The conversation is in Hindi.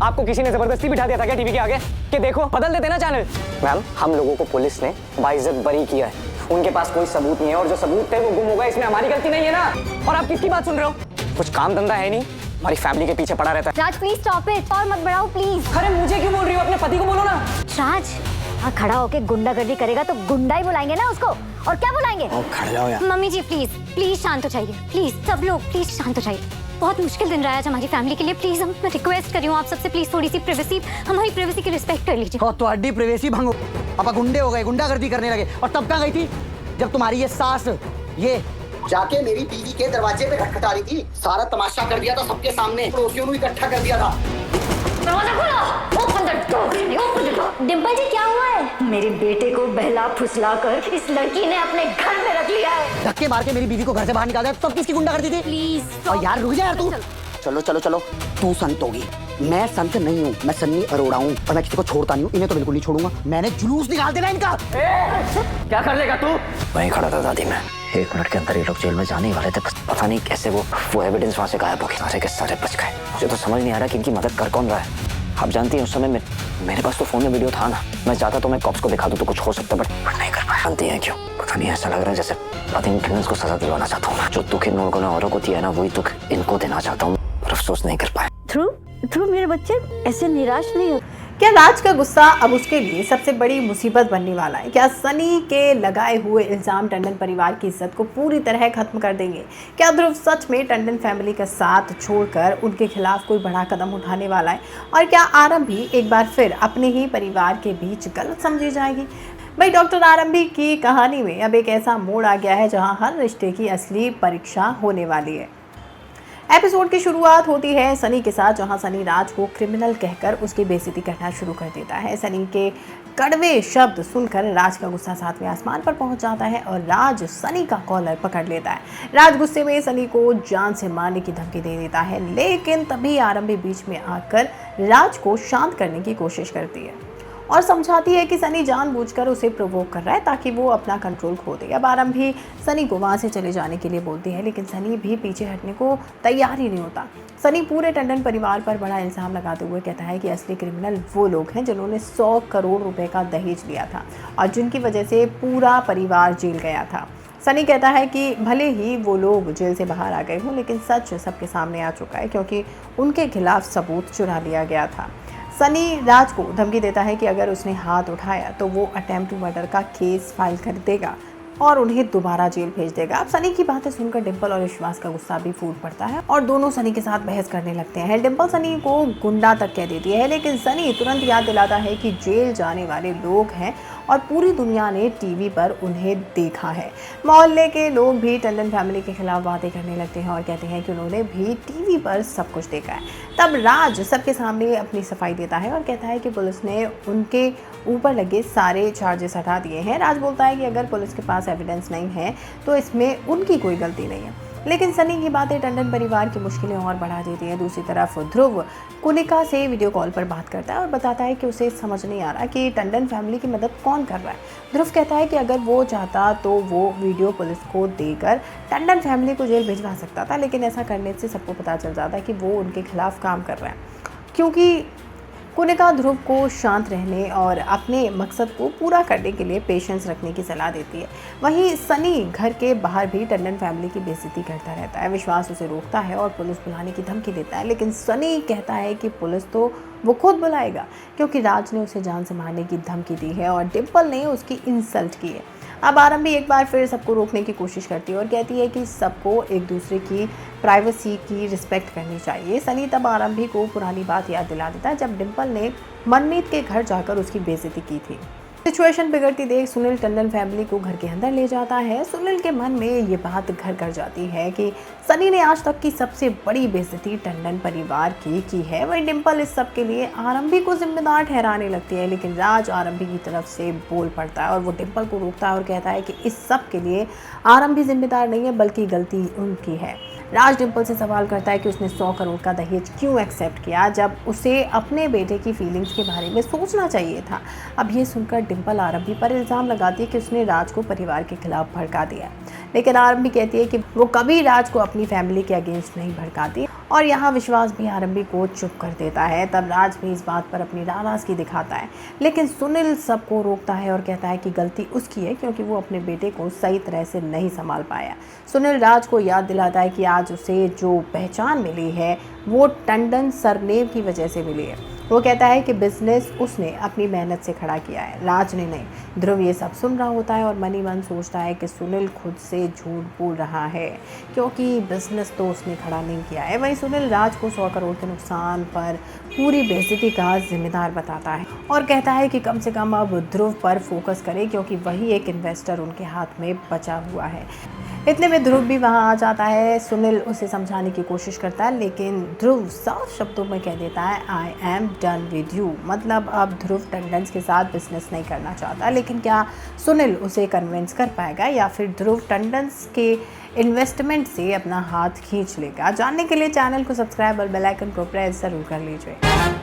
आपको किसी ने जबरदस्ती बिठा दिया था क्या टीवी के आगे कि देखो बदल देते ना चैनल? मैम, हम लोगों को पुलिस ने बाइज्जत बरी किया है। उनके पास कोई सबूत नहीं है और जो सबूत थे वो गुम हो गए। इसमें हमारी गलती नहीं है ना। और आप किसकी बात सुन रहे हो? कुछ काम धंधा है नहीं, हमारी फैमिली के पीछे पड़ा रहता है। राज प्लीज स्टॉप इट और मत बढ़ाओ प्लीज। अरे मुझे क्यों बोल रही हो? अपने पति को बोलो ना। राज खड़ा होके गुंडागर्दी करेगा तो गुंडा ही बुलाएंगे ना उसको, और क्या बुलाएंगे? खड़ जाओ यार। मम्मी जी प्लीज प्लीज शांत हो जाइए, प्लीज सब लोग प्लीज शांत हो जाइए। बहुत मुश्किल दिन रहा है आज हमारी फैमिली के लिए। प्लीज हम रिक्वेस्ट कर रही हूँ आप सबसे, प्लीज थोड़ी सी प्राइवेसी, हमारी प्राइवेसी की रिस्पेक्ट कर लीजिए। और तुम्हारी प्राइवेसी भंग, पापा गुंडे हो गए, गुंडागर्दी करने लगे। और तब कहाँ गई थी जब तुम्हारी ये सास ये जाके मेरी बीवी के दरवाजे पे खटखटा रही थी? सारा तमाशा कर दिया था सबके सामने, पड़ोसियों को इकट्ठा कर दिया था। दरवाजा खोलो, ओपन द डोर। डिम्पल जी क्या हुआ है? मेरे बेटे को बहला फुसला कर इस लड़की ने अपने घर में रख लिया है। धक्के मार के मेरी बीवी को घर से बाहर निकाल दिया। तब किसकी गुंडागर्दी थी? प्लीज और यार रुक जा यार तू। चलो चलो चलो, तू संत होगी, मैं संत नहीं हूँ। मैं सन्नी अरोड़ा हूँ और मैं किसी को छोड़ता नहीं हूँ। इन्हें तो बिल्कुल नहीं छोड़ूंगा। मैंने जुलूस निकाल देना इनका। क्या कर लेगा तू? वहीं खड़ा था दादी, मैं 1 मिनट के अंदर ये लोग जेल में जाने ही वाले थे। बस पता नहीं कैसे वो एविडेंस वहाँ से गायब हो गया। सारे के सारे बच गए। मुझे तो समझ नहीं आ रहा कि इनकी मदद कर कौन रहा है। आप जानती हैं उस समय मेरे पास तो फोन में वीडियो था ना। मैं चाहता तो मैं कॉप्स को दिखा दूं तो कुछ हो सकता, बट नहीं कर पाया। जानती हैं क्यों? पता नहीं, ऐसा लग रहा है जैसे क्रिमिनल्स को सजा दिलवाना चाहता हूँ। जो दुख इन लोगों ने औरों को दिया है ना, वही दुख इनको देना चाहता हूँ, पर अफसोस नहीं कर पाया। ध्रुव मेरे बच्चे ऐसे निराश नहीं हो। क्या राज का गुस्सा अब उसके लिए सबसे बड़ी मुसीबत बनने वाला है? क्या सनी के लगाए हुए इल्जाम टंडन परिवार की इज्जत को पूरी तरह खत्म कर देंगे? क्या ध्रुव सच में टंडन फैमिली का साथ छोड़कर उनके खिलाफ कोई बड़ा कदम उठाने वाला है? और क्या आरंभी एक बार फिर अपने ही परिवार के बीच गलत समझी जाएगी? भाई डॉक्टर आरंभी की कहानी में अब एक ऐसा मोड़ आ गया है जहां हर रिश्ते की असली परीक्षा होने वाली है। एपिसोड की शुरुआत होती है सनी के साथ, जहां सनी राज को क्रिमिनल कहकर उसकी बेइज्जती करना शुरू कर देता है। सनी के कड़वे शब्द सुनकर राज का गुस्सा 7वें आसमान पर पहुंच जाता है और राज सनी का कॉलर पकड़ लेता है। राज गुस्से में सनी को जान से मारने की धमकी दे देता है, लेकिन तभी आरंभी बीच में आकर राज को शांत करने की कोशिश करती है और समझाती है कि सनी जानबूझकर उसे प्रोवोक कर रहा है ताकि वो अपना कंट्रोल खो दे। अब आरंभी सनी को वहाँ से चले जाने के लिए बोलती है, लेकिन सनी भी पीछे हटने को तैयार ही नहीं होता। सनी पूरे टंडन परिवार पर बड़ा इल्ज़ाम लगाते हुए कहता है कि असली क्रिमिनल वो लोग हैं जिन्होंने 100 करोड़ रुपए का दहेज लिया था और जिनकी वजह से पूरा परिवार जेल गया था। सनी कहता है कि भले ही वो लोग जेल से बाहर आ गए हों, लेकिन सच सबके सामने आ चुका है क्योंकि उनके खिलाफ सबूत चुरा लिया गया था। सनी राज को धमकी देता है कि अगर उसने हाथ उठाया तो वो अटेम्प्ट टू मर्डर का केस फाइल कर देगा और उन्हें दोबारा जेल भेज देगा। अब सनी की बातें सुनकर डिम्पल और विश्वास का गुस्सा भी फूट पड़ता है और दोनों सनी के साथ बहस करने लगते हैं। डिम्पल सनी को गुंडा तक कह देती है, लेकिन सनी तुरंत याद दिलाता है कि जेल जाने वाले लोग हैं और पूरी दुनिया ने टीवी पर उन्हें देखा है। मोहल्ले के लोग भी टंडन फैमिली के खिलाफ बातें करने लगते हैं और कहते हैं कि उन्होंने भी टीवी पर सब कुछ देखा है। तब राज सबके सामने अपनी सफाई देता है और कहता है कि पुलिस ने उनके ऊपर लगे सारे चार्जेस हटा दिए हैं। राज बोलता है कि अगर पुलिस के पास एविडेंस नहीं है तो इसमें उनकी कोई गलती नहीं है, लेकिन सनी की बातें टंडन परिवार की मुश्किलें और बढ़ा देती हैं। दूसरी तरफ ध्रुव कुनिका से वीडियो कॉल पर बात करता है और बताता है कि उसे समझ नहीं आ रहा कि टंडन फैमिली की मदद कौन कर रहा है। ध्रुव कहता है कि अगर वो चाहता तो वो वीडियो पुलिस को देकर टंडन फैमिली को जेल भिजवा सकता था, लेकिन ऐसा करने से सबको पता चल जाता है कि वो उनके खिलाफ काम कर रहा है। क्योंकि कुनिका ध्रुव को शांत रहने और अपने मकसद को पूरा करने के लिए पेशेंस रखने की सलाह देती है। वहीं सनी घर के बाहर भी टंडन फैमिली की बेइज्जती करता रहता है। विश्वास उसे रोकता है और पुलिस बुलाने की धमकी देता है, लेकिन सनी कहता है कि पुलिस तो वो खुद बुलाएगा क्योंकि राज ने उसे जान से मारने की धमकी दी है और डिम्पल ने उसकी इंसल्ट की है। अब आरंभी एक बार फिर सबको रोकने की कोशिश करती है और कहती है कि सबको एक दूसरे की प्राइवेसी की रिस्पेक्ट करनी चाहिए। सनी तब आरंभी को पुरानी बात याद दिला देता है जब डिम्पल ने मनमीत के घर जाकर उसकी बेइज्जती की थी। सिचुएशन बिगड़ती देख सुनील टंडन फैमिली को घर के अंदर ले जाता है। सुनील के मन में ये बात घर कर जाती है कि सनी ने आज तक की सबसे बड़ी बेइज्जती टंडन परिवार की है। वही डिम्पल इस सब के लिए आरंभी को जिम्मेदार ठहराने लगती है, लेकिन राज आरंभी की तरफ से बोल पड़ता है और वो डिम्पल को रोकता है और कहता है कि इस सब के लिए आरंभी जिम्मेदार नहीं है बल्कि गलती उनकी है। राज डिम्पल से सवाल करता है कि उसने 100 करोड़ का दहेज क्यों एक्सेप्ट किया जब उसे अपने बेटे की फीलिंग्स के बारे में सोचना चाहिए था। अब ये सुनकर डिम्पल आरंभी पर इल्ज़ाम लगाती है कि उसने राज को परिवार के खिलाफ भड़का दिया, लेकिन आरंभी कहती है कि वो कभी राज को अपनी फैमिली के अगेंस्ट नहीं भड़काती और यहाँ विश्वास भी आरंभी को चुप कर देता है। तब राज भी इस बात पर अपनी नाराज़गी दिखाता है, लेकिन सुनील सबको रोकता है और कहता है कि गलती उसकी है क्योंकि वो अपने बेटे को सही तरह से नहीं संभाल पाया। सुनील राज को याद दिलाता है कि आज उसे जो पहचान मिली है वो टंडन सरनेम की वजह से मिली है। वो कहता है कि बिजनेस उसने अपनी मेहनत से खड़ा किया है, राज ने नहीं। ध्रुव ये सब सुन रहा होता है और मन ही मन सोचता है कि सुनील खुद से झूठ बोल रहा है क्योंकि बिजनेस तो उसने खड़ा नहीं किया है। वहीं सुनील राज को 100 करोड़ के नुकसान पर पूरी बेइज्जती का जिम्मेदार बताता है और कहता है कि कम से कम अब ध्रुव पर फोकस करे क्योंकि वही एक इन्वेस्टर उनके हाथ में बचा हुआ है। इतने में ध्रुव भी वहाँ आ जाता है। सुनील उसे समझाने की कोशिश करता है, लेकिन ध्रुव साफ शब्दों में कह देता है I am done with you. मतलब अब ध्रुव टंडन के साथ बिजनेस नहीं करना चाहता। लेकिन क्या सुनील उसे कन्विंस कर पाएगा या फिर ध्रुव टंडन के इन्वेस्टमेंट से अपना हाथ खींच लेगा? जानने के लिए चैनल को सब्सक्राइब और बेल आइकन को प्रेस जरूर कर लीजिए।